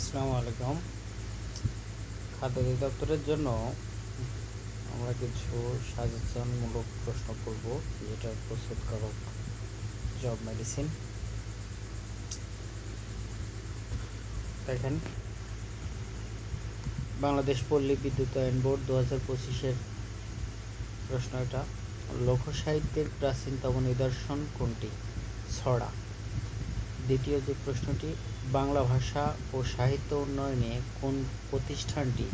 আসসালামু আলাইকুম। খাদ্য অধিদপ্তরের জন্য আমরা কিছু সাজেশনমূলক প্রশ্ন করব, যেটার প্রস্তুতকারক জব মেডিসিন। দেখেন, বাংলাদেশ পল্লী বিদ্যুতায়ন বোর্ড 2025-এর প্রশ্ন এটা। লোকসাহিত্যের প্রাচীনতম নিদর্শন কোনটি? ছড়া। দ্বিতীয় যে প্রশ্নটি, বাংলা ভাষা ও সাহিত্য উন্নয়নে কোন প্রতিষ্ঠানটি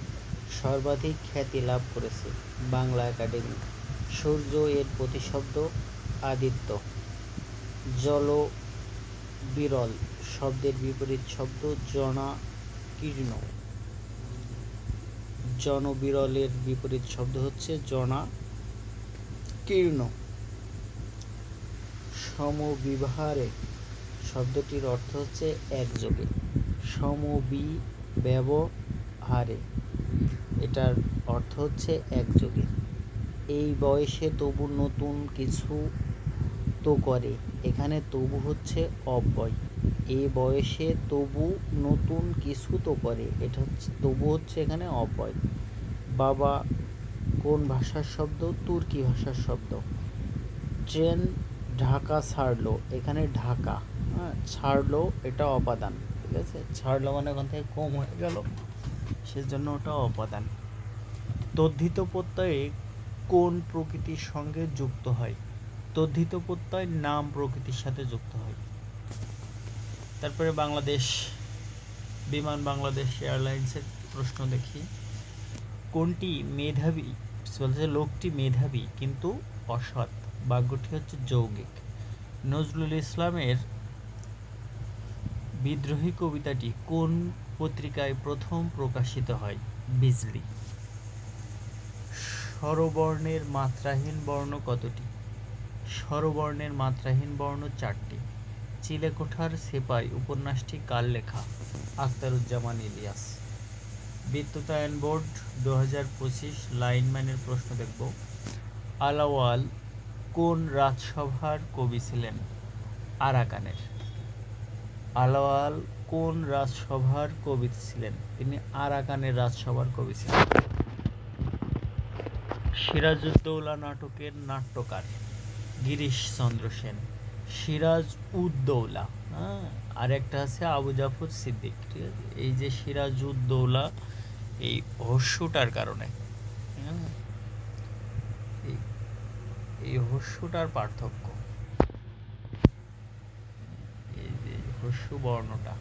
সর্বাধিক খ্যাতি লাভ করেছে? বাংলা একাডেমি। সূর্য এর প্রতিশব্দ আদিত্য। জল বিরল শব্দের বিপরীত শব্দ জনাকীর্ণ। জনবিরলের বিপরীত শব্দ হচ্ছে জনাকীর্ণ। সমবিবাহারে শব্দটির অর্থ হচ্ছে একযোগে। সমবিব্যবহারে এটার অর্থ হচ্ছে একযোগে। এই বয়সে তবু নতুন কিছু তো করে, এখানে তবু হচ্ছে অব্যয়। এই বয়সে তবু নতুন কিছু তো করে, এটা হচ্ছে তবু হচ্ছে এখানে অব্যয়। বাবা কোন ভাষার শব্দ? তুর্কি ভাষার শব্দ। ট্রেন ঢাকা ছাড়লো, এখানে ঢাকা, ছাড়লো এটা অপাদান, ঠিক আছে। ছাড়লো মানে ওখান থেকে কম হয়ে গেল, সেজন্য ওটা অপাদান। তদ্ধিত প্রত্যয়ে কোন প্রকৃতির সঙ্গে যুক্ত হয়? তদ্ধিত প্রত্যয় নাম প্রকৃতির সাথে যুক্ত হয়। তারপরে বাংলাদেশ এয়ারলাইন্সের প্রশ্ন দেখি। কোনটি মেধাবী? বলছে লোকটি মেধাবী কিন্তু অসৎ। বাক্যটি হচ্ছে যৌগিক। নজরুল ইসলামের বিদ্রোহী কবিতাটি কোন পত্রিকায় প্রথম প্রকাশিত হয়? বিজলি। স্বরবর্ণের মাত্রাহীন বর্ণ কতটি? স্বরবর্ণের মাত্রাহীন বর্ণ 4টি। চিলেকোঠার সেপাই উপন্যাসটি কার লেখা? আখতারুজ্জামান ইলিয়াস। বিদ্যুতায়ন বোর্ড 2025 লাইনম্যানের প্রশ্ন দেখব। আলাওয়াল কোন রাজসভার কবি ছিলেন? আরাকানের। আলাওয়াল কোন রাজসভার কবি ছিলেন? তিনি আরাকানের রাজসভার কবি ছিলেন। সিরাজউদ্দৌলা নাটকের নাট্যকার গিরিশচন্দ্র সেন। সিরাজউদ্দৌলা, আর একটা আছে আবু জাফর সিদ্দিক, ঠিক আছে। এই যে সিরাজউদ্দৌলা, এই হস্যটার কারণে, এই হস্যটার পার্থক্য, এই যে হস্য বর্ণটা,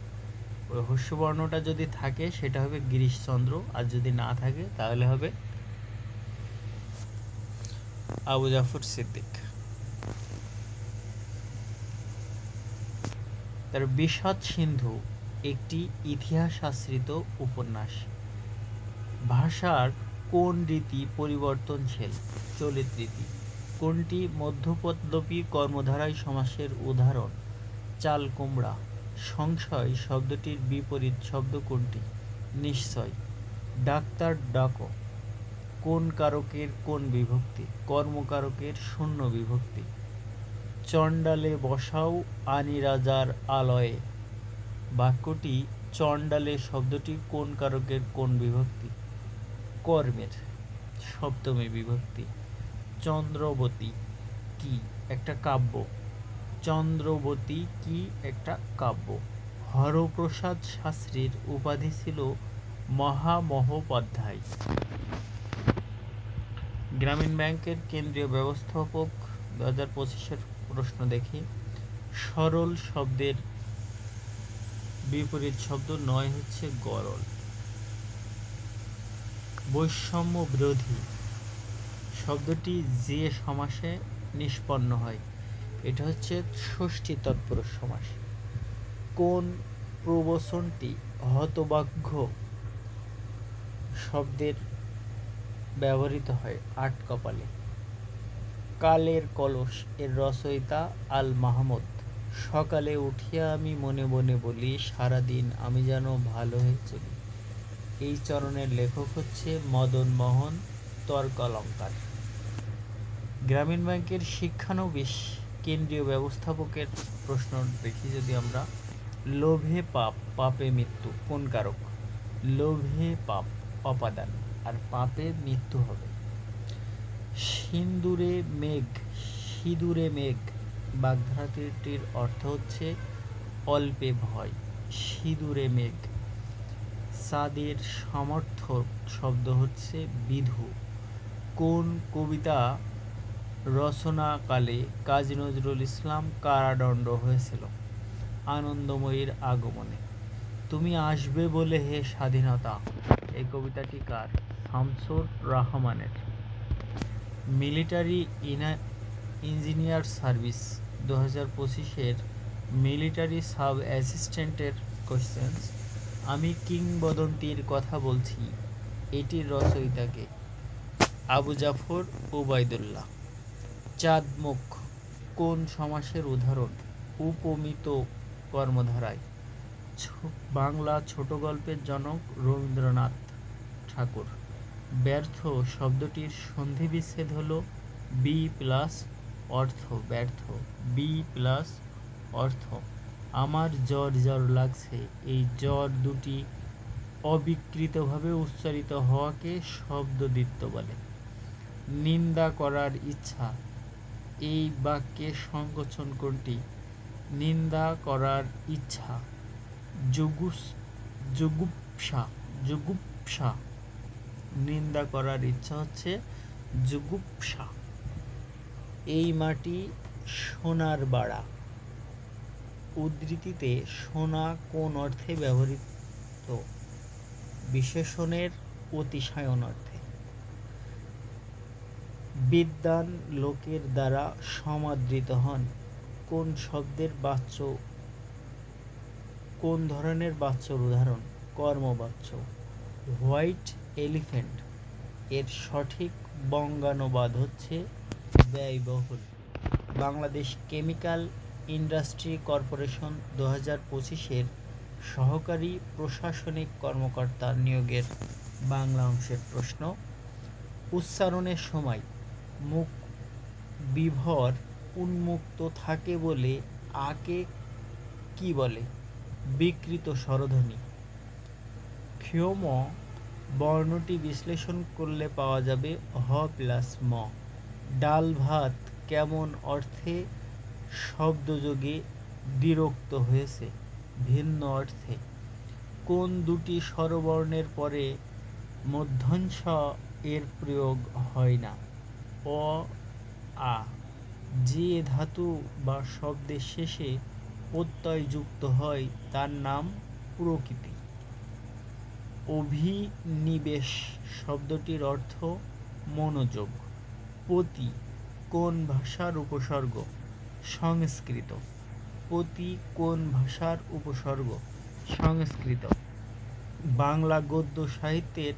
ওই হস্য বর্ণটা যদি থাকে সেটা হবে গিরিশচন্দ্র, আর যদি না থাকে তাহলে হবে আবু জাফর সিদ্দিক। তার বিষাদ সিন্ধু একটি ইতিহাস আশ্রিত উপন্যাস। ভাষার কোন রীতি পরিবর্তনশীল? চলিত রীতি। কোনটি মধ্যপদলোপী কর্মধারায় সমাসের উদাহরণ? চাল কুমড়া। সংশয় শব্দটির বিপরীত শব্দ কোনটি? নিশ্চয়। ডাক্তার ডাকো কোন কারকের কোন বিভক্তি? কর্মকারকের শূন্য বিভক্তি। চণ্ডালে বসাও আনি রাজার আলয়ে। বাক্যটি চণ্ডালে শব্দটি কোন কারকের কোন বিভক্তি? কর্মের সপ্তমী বিভক্তি। চন্দ্রবতী কি একটা কাব্য? চন্দ্রবতী কি একটা কাব্য। হরপ্রসাদ শাস্ত্রীর উপাধি ছিল মহামহোপাধ্যায়। গ্রামীণ ব্যাংকের কেন্দ্রীয় ব্যবস্থাপক 2025-এর প্রশ্ন দেখি। সরল শব্দের বিপরীত শব্দ নয় হচ্ছে গরল। বৈষম্য বিরোধী শব্দটি যে সমাসে নিষ্পন্ন হয়, এটা হচ্ছে ষষ্ঠী তৎপুরুষ সমাস। কোন প্রবচনটি হতভাগ্য শব্দের ব্যবহৃত হয়? আট কপালে। কালের কলস এর রচয়িতা আল মাহমুদ। সকালে উঠিয়া আমি মনে মনে বলি, সারাদিন আমি যেন ভালো হয়ে চলি। এই চরণের লেখক হচ্ছে মদন মোহন তর্কালঙ্কার। গ্রামীণ ব্যাংকের শিক্ষানবিশ কেন্দ্রীয় ব্যবস্থাপকের প্রশ্ন দেখি যদি আমরা। লোভে পাপ, পাপে মৃত্যু। কোন কারক? লোভে পাপ, অপাদান, আর পাপে মৃত্যু হবে। সিঁদুরে মেঘ, সিঁদুরে মেঘ বাগধারাটির অর্থ হচ্ছে অল্পে ভয়। সিঁদুরে মেঘ। চাঁদের সমর্থক শব্দ হচ্ছে বিধু। কোন কবিতা রচনাকালে কাজী নজরুল ইসলাম কারাদণ্ড হয়েছিল? আনন্দময়ীর আগমনে। তুমি আসবে বলে হে স্বাধীনতা, এই কবিতাটি কার? শামসুর রহমানের। মিলিটারি ইঞ্জিনিয়ার সার্ভিস 2025-এর মিলিটারি সাব অ্যাসিস্ট্যান্টের কোশ্চেন্স। আমি কিংবদন্তির কথা বলছি, এটির রচয়িতাকে? আবু জাফর উবাইদুল্লাহ। চাঁদমুখ কোন সমাসের উদাহরণ? উপমিত কর্মধারায়। বাংলা ছোট গল্পের জনক রবীন্দ্রনাথ ঠাকুর। ব্যর্থ শব্দটির সন্ধিবিচ্ছেদ হল বি প্লাস অর্থ। ব্যর্থ, বি প্লাস অর্থ। আমার জ্বর জ্বর লাগছে, এই জ্বর দুটি অবিকৃতভাবে উচ্চারিত হওয়াকে শব্দদ্বিত্ব বলে। নিন্দা করার ইচ্ছা, এই বাক্যের সংকোচন কোনটি? নিন্দা করার ইচ্ছা। জুগুপ্সা, জুগুপ্সা। নিন্দা করার ইচ্ছা হচ্ছে জুগুপ্সা। এই মাটি সোনার বাড়া, উদ্ধৃতিতে সোনা কোন অর্থে ব্যবহৃত? বিশেষণের অতিশয়ন অর্থে। বিদ্বান লোকের দ্বারা সমাদৃত হন। কোন শব্দের বাচ্য, কোন ধরনের বাচ্যর উদাহরণ? কর্মবাচ্য। হোয়াইট এলিফ্যান্ট এর সঠিক বঙ্গানুবাদ হচ্ছে ব্যয়বহুল। বাংলাদেশ কেমিক্যাল ইন্ডাস্ট্রি কর্পোরেশন 2025-এর সহকারী প্রশাসনিক কর্মকর্তা নিয়োগের বাংলা অংশের প্রশ্ন। উচ্চারণের সময় মুখ বিভর উন্মুক্ত থাকে বলে আকে কি বলে? বিকৃত স্বরধ্বনি। ক্ষম বর্ণটি বিশ্লেষণ করলে পাওয়া যাবে হ প্লাস ম। ডাল ভাত কেমন অর্থে শব্দযোগে দ্বিরুক্ত হয়েছে? ভিন্ন অর্থে। কোন দুটি স্বরবর্ণের পরে মূর্ধন্য এর প্রয়োগ হয় না? অ আ। যে ধাতু বা শব্দের শেষে প্রত্যয় যুক্ত হয় তার নাম প্রকৃতি। অভিনিবেশ শব্দটির অর্থ মনোযোগ। পতি কোন ভাষার উপসর্গ? সংস্কৃত। পতি কোন ভাষার উপসর্গ? সংস্কৃত। বাংলা গদ্য সাহিত্যের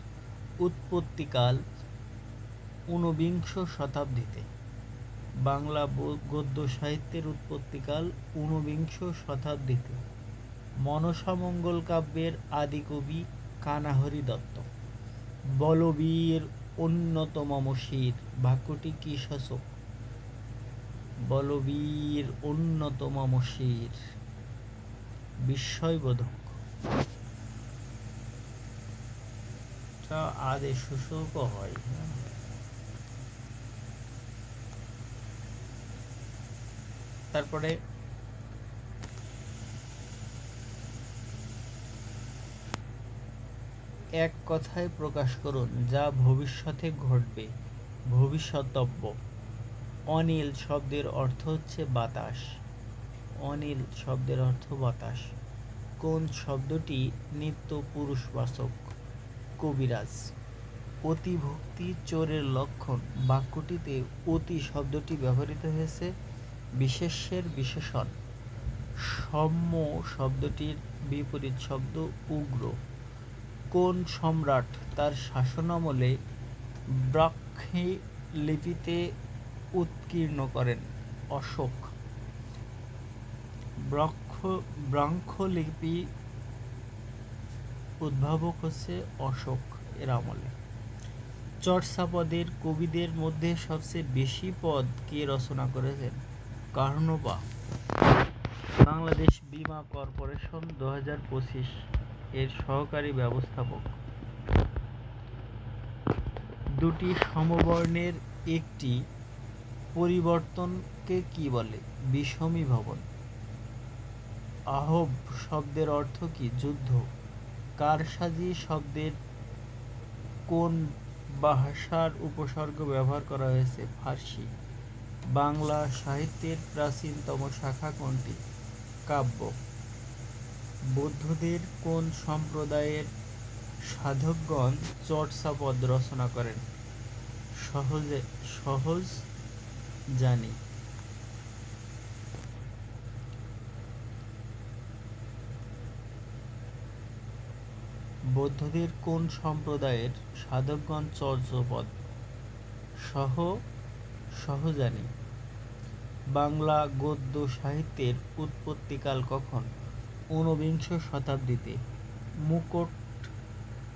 উৎপত্তিকাল ঊনবিংশ শতাব্দীতে। বাংলা গদ্য সাহিত্যের উৎপত্তিকাল ঊনবিংশ শতাব্দীতে। মনসামঙ্গল কাব্যের আদিকবি কানাহরি দত্ত। বলবীর অন্যতম শির বাক্যটি কি সূচক? বলবীর অন্যতম শির বিস্ময়বোধক। আদেশ সূচক হয়। তারপরে এক কথায় প্রকাশ করুন যা ভবিষ্যতে ঘটবে। ভবিষ্যতব্য। অনিল শব্দের অর্থ হচ্ছে বাতাস। অনিল শব্দের অর্থ বাতাস। কোন শব্দটি নিত্য পুরুষবাচক? কবিরাজ। অতিভক্তি চোরের লক্ষণ বাক্যটিতে অতি শব্দটি ব্যবহৃত হয়েছে বিশেষ্যের বিশেষণ। সৌম্য শব্দটির বিপরীত শব্দ উগ্র। কোন সম্রাট তার শাসনামলে ব্রাহ্মী লিপিতে উৎকীর্ণ করেন? অশোক। ব্রাহ্মলিপি উদ্ভাবক হচ্ছে অশোক এর আমলে। চর্যাপদের কবিদের মধ্যে সবচেয়ে বেশি পদ কে রচনা করেছেন? কার্ণবা। বাংলাদেশ বীমা কর্পোরেশন 2025 এর সহকারী ব্যবস্থাপক। দুটি সমবর্ণের একটি পরিবর্তনকে কি বলে? বিষমীভবন। আহব শব্দের অর্থ কি? যুদ্ধ। কারসাজি শব্দের কোন ভাষার উপসর্গ ব্যবহার করা হয়েছে? ফার্সি। বাংলা সাহিত্যের প্রাচীনতম শাখা কোনটি? কাব্য। বৌদ্ধদের কোন সম্প্রদায়ের সাধকগণ চর্যাপদ রচনা করেন? সহজ জানি। বৌদ্ধদের কোন সম্প্রদায়ের সাধকগণ চর্যাপদ? সহজানি। বাংলা গদ্য সাহিত্যের উৎপত্তিকাল কখন? ঊনবিংশ শতাব্দীতে। মুকুট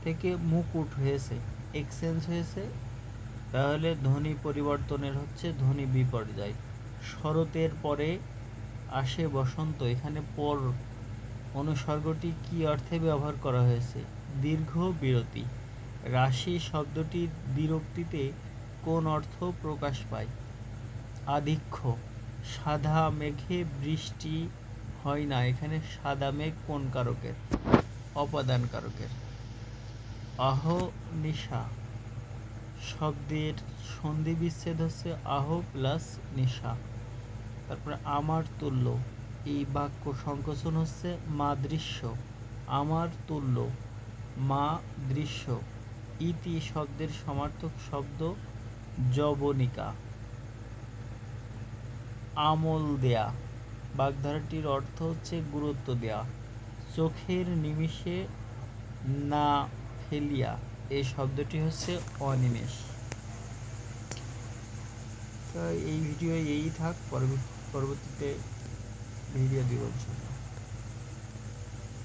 থেকে মুকুট হয়েছে, এক্সচেঞ্জ হয়েছে, তাহলে ধ্বনি পরিবর্তনের হচ্ছে ধ্বনি বিপর্যয়। শরতের পরে আসে বসন্ত, এখানে পর অনুসর্গটি কি অর্থে ব্যবহার করা হয়েছে? দীর্ঘ বিরতি। রাশি শব্দটির দ্বিরুক্তিতে কোন অর্থ প্রকাশ পায়? আধিক্য। সাদা মেঘে বৃষ্টি হয় না, এখানে সাদা মেঘ কোন কারকের? অপাদান কারকের। আহনিশা শব্দের সন্ধি বিচ্ছেদ হচ্ছে আহ প্লাস নিশা। তারপরে আমার তুল্য, এই বাক্য সংকোচন হচ্ছে মা দৃশ্য। আমার তুল্য মা দৃশ্য। ইতি শব্দের সমার্থক শব্দ যবনিকা। আমল দেয়া, বাগধারাটির অর্থ হচ্ছে গুরুত্ব দেয়া। চোখের নিমিষে না ফেলিয়া, এই শব্দটি হচ্ছে অনিমেষ। তো এই ভিডিও এই থাক, পরবর্তীতে ভিডিও দিব।